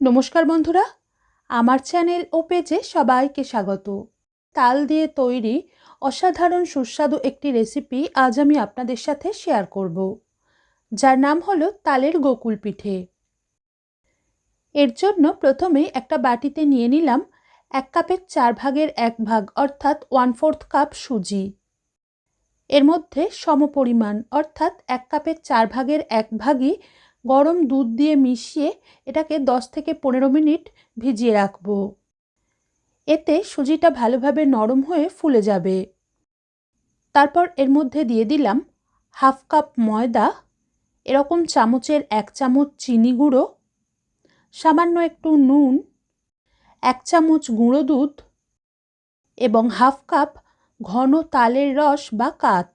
নমস্কার বন্ধুরা, আমার চ্যানেল ও পেজে সবাইকে স্বাগত। তাল দিয়ে তৈরি অসাধারণ সুস্বাদু একটি রেসিপি আজ আমি আপনাদের সাথে শেয়ার করব, যার নাম হলো তালের গোকুল পিঠে। এর জন্য প্রথমে একটা বাটিতে নিয়ে নিলাম 1 কাপের 4 ভাগের 1 ভাগ অর্থাৎ 1/4 কাপ সুজি। এর মধ্যে সমপরিমাণ অর্থাৎ 1 কাপের 4 ভাগের 1 ভাগই গরম দুধ দিয়ে মিশিয়ে এটাকে 10 থেকে 15 মিনিট ভিজিয়ে রাখবো। এতে সুজিটা ভালোভাবে নরম হয়ে ফুলে যাবে। তারপর এর মধ্যে দিয়ে দিলাম 1/2 কাপ ময়দা, এরকম চামচের 1 চামচ চিনি গুঁড়ো, সামান্য একটু নুন, 1 চামচ গুঁড়ো দুধ এবং 1/2 কাপ ঘন তালের রস বা কাত।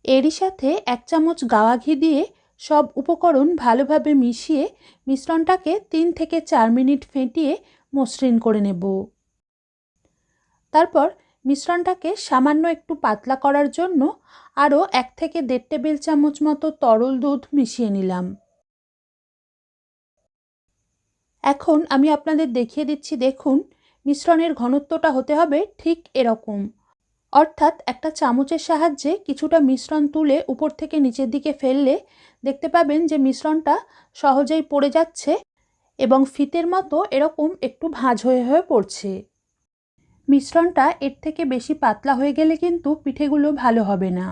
এরই সাথে 1 চামচ গাওয়া ঘি দিয়ে সব উপকরণ ভালোভাবে মিশিয়ে মিশ্রণটাকে 3 থেকে 4 মিনিট ফেটিয়ে মসৃণ করে নেব। তারপর মিশ্রণটাকে সামান্য একটু পাতলা করার জন্য আরও 1 থেকে 1.5 টেবিল চামচ মতো তরল দুধ মিশিয়ে নিলাম। এখন আমি আপনাদের দেখিয়ে দিচ্ছি, দেখুন মিশ্রণের ঘনত্বটা হতে হবে ঠিক এরকম, অর্থাৎ একটা চামচের সাহায্যে কিছুটা মিশ্রণ তুলে উপর থেকে নিচের দিকে ফেললে দেখতে পাবেন যে মিশ্রণটা সহজেই পড়ে যাচ্ছে এবং ফিতের মতো এরকম একটু ভাঁজ হয়ে হয়ে পড়ছে। মিশ্রণটা এর থেকে বেশি পাতলা হয়ে গেলে কিন্তু পিঠেগুলো ভালো হবে না।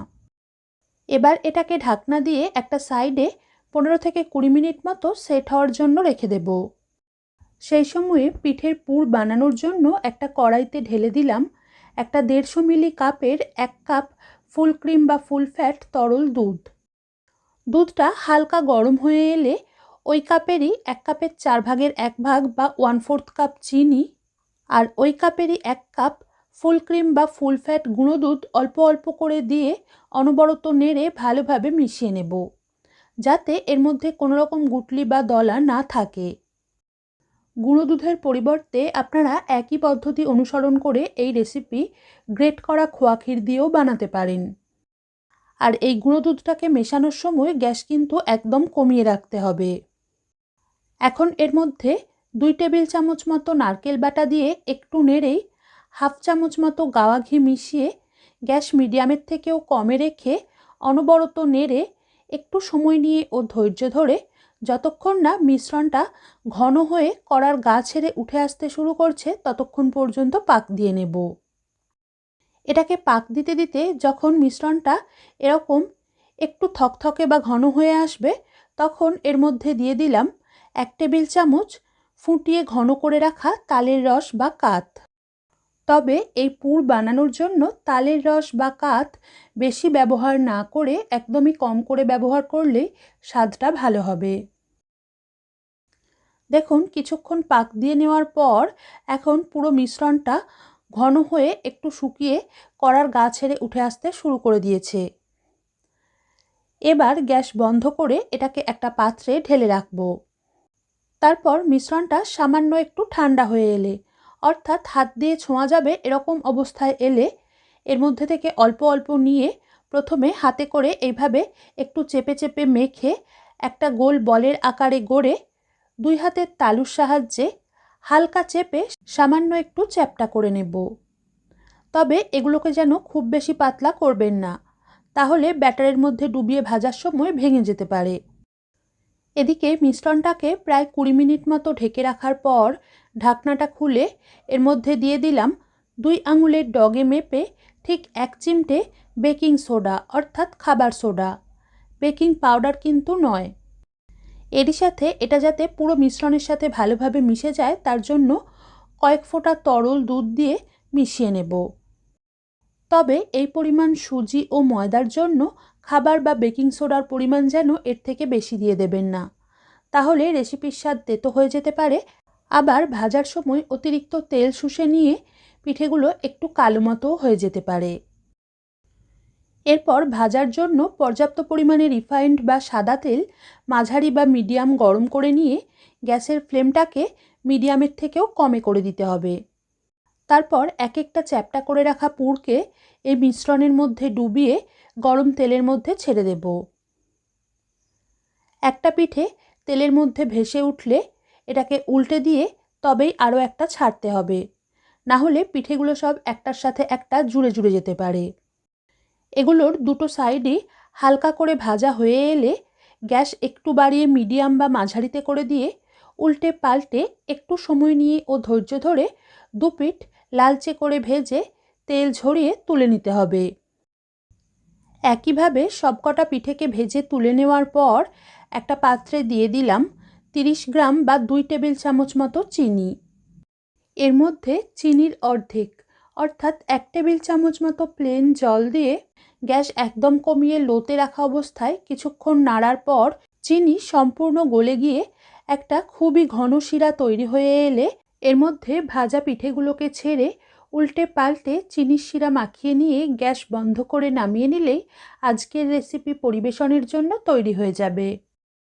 এবার এটাকে ঢাকনা দিয়ে একটা সাইডে 15 থেকে 20 মিনিট মতো সেট হওয়ার জন্য রেখে দেব। সেই সময়ে পিঠের পুর বানানোর জন্য একটা কড়াইতে ঢেলে দিলাম একটা 150 মিলি কাপের 1 কাপ ফুল ক্রিম বা ফুল ফ্যাট তরল দুধ। দুধটা হালকা গরম হয়ে এলে ওই কাপেরই 1 কাপের 4 ভাগের 1 ভাগ বা 1/4 কাপ চিনি আর ওই কাপেরই 1 কাপ ফুল ক্রিম বা ফুল ফ্যাট গুঁড়ো দুধ অল্প অল্প করে দিয়ে অনবরত নেড়ে ভালোভাবে মিশিয়ে নেব, যাতে এর মধ্যে কোনো রকম গুটলি বা দলা না থাকে। গুঁড়ো দুধের পরিবর্তে আপনারা একই পদ্ধতি অনুসরণ করে এই রেসিপি গ্রেট করা খোয়া ক্ষীর দিয়েও বানাতে পারেন। আর এই গুঁড়ো দুধটাকে মেশানোর সময় গ্যাস কিন্তু একদম কমিয়ে রাখতে হবে। এখন এর মধ্যে 2 টেবিল চামচ মতো নারকেল বাটা দিয়ে একটু নেড়েই 1/2 চামচ মতো গাওয়া ঘি মিশিয়ে গ্যাস মিডিয়ামের থেকেও কমে রেখে অনবরত নেড়ে একটু সময় নিয়ে ও ধৈর্য ধরে যতক্ষণ না মিশ্রণটা ঘন হয়ে কড়ার গা ছেড়ে উঠে আসতে শুরু করছে ততক্ষণ পর্যন্ত পাক দিয়ে নেব। এটাকে পাক দিতে দিতে যখন মিশ্রণটা এরকম একটু থকথকে বা ঘন হয়ে আসবে তখন এর মধ্যে দিয়ে দিলাম 1 টেবিল চামচ ফুটিয়ে ঘন করে রাখা তালের রস বা কাত। তবে এই পুর বানানোর জন্য তালের রস বা কাত বেশি ব্যবহার না করে একদমই কম করে ব্যবহার করলেই স্বাদটা ভালো হবে। দেখুন কিছুক্ষণ পাক দিয়ে নেওয়ার পর এখন পুরো মিশ্রণটা ঘন হয়ে একটু শুকিয়ে কড়ার গা ছেড়ে উঠে আসতে শুরু করে দিয়েছে। এবার গ্যাস বন্ধ করে এটাকে একটা পাত্রে ঢেলে রাখবো। তারপর মিশ্রণটা সামান্য একটু ঠান্ডা হয়ে এলে, অর্থাৎ হাত দিয়ে ছোঁয়া যাবে এরকম অবস্থায় এলে এর মধ্যে থেকে অল্প অল্প নিয়ে প্রথমে হাতে করে এইভাবে একটু চেপে চেপে মেখে একটা গোল বলের আকারে গড়ে 2 হাতের তালুর সাহায্যে হালকা চেপে সামান্য একটু চ্যাপ্টা করে নেব। তবে এগুলোকে যেন খুব বেশি পাতলা করবেন না, তাহলে ব্যাটারের মধ্যে ডুবিয়ে ভাজার সময় ভেঙে যেতে পারে। এদিকে মিশ্রণটাকে প্রায় 20 মিনিট মতো ঢেকে রাখার পর ঢাকনাটা খুলে এর মধ্যে দিয়ে দিলাম 2 আঙুলের ডগে মেপে ঠিক 1 চিমটে বেকিং সোডা অর্থাৎ খাবার সোডা, বেকিং পাউডার কিন্তু নয়। এরই সাথে এটা যাতে পুরো মিশ্রণের সাথে ভালোভাবে মিশে যায় তার জন্য কয়েক ফোঁটা তরল দুধ দিয়ে মিশিয়ে নেব। তবে এই পরিমাণ সুজি ও ময়দার জন্য খাবার বা বেকিং সোডার পরিমাণ যেন এর থেকে বেশি দিয়ে দেবেন না, তাহলে রেসিপির স্বাদ তেতো হয়ে যেতে পারে। আবার ভাজার সময় অতিরিক্ত তেল শুষে নিয়ে পিঠেগুলো একটু কালো মতো হয়ে যেতে পারে। এরপর ভাজার জন্য পর্যাপ্ত পরিমাণে রিফাইন্ড বা সাদা তেল মাঝারি বা মিডিয়াম গরম করে নিয়ে গ্যাসের ফ্লেমটাকে মিডিয়ামের থেকেও কমে করে দিতে হবে। তারপর এক একটা চ্যাপ্টা করে রাখা পুরকে এই মিশ্রণের মধ্যে ডুবিয়ে গরম তেলের মধ্যে ছেড়ে দেব। একটা পিঠে তেলের মধ্যে ভেসে উঠলে এটাকে উল্টে দিয়ে তবেই আরও একটা ছাড়তে হবে, না হলে পিঠেগুলো সব একটার সাথে একটা জুড়ে জুড়ে যেতে পারে। এগুলোর দুটো সাইডই হালকা করে ভাজা হয়ে এলে গ্যাস একটু বাড়িয়ে মিডিয়াম বা মাঝারিতে করে দিয়ে উল্টে পাল্টে একটু সময় নিয়ে ও ধৈর্য ধরে দুপিঠ লালচে করে ভেজে তেল ঝরিয়ে তুলে নিতে হবে। একইভাবে সবকটা পিঠেকে ভেজে তুলে নেওয়ার পর একটা পাত্রে দিয়ে দিলাম 30 গ্রাম বা 2 টেবিল চামচ মতো চিনি। এর মধ্যে চিনির অর্ধেক অর্থাৎ 1 টেবিল চামচ মতো প্লেন জল দিয়ে গ্যাস একদম কমিয়ে লোতে রাখা অবস্থায় কিছুক্ষণ নাড়ার পর চিনি সম্পূর্ণ গলে গিয়ে একটা খুবই ঘন শিরা তৈরি হয়ে এলে এর মধ্যে ভাজা পিঠেগুলোকে ছেড়ে উল্টে পাল্টে চিনির শিরা মাখিয়ে নিয়ে গ্যাস বন্ধ করে নামিয়ে নিলেই আজকের রেসিপি পরিবেশনের জন্য তৈরি হয়ে যাবে।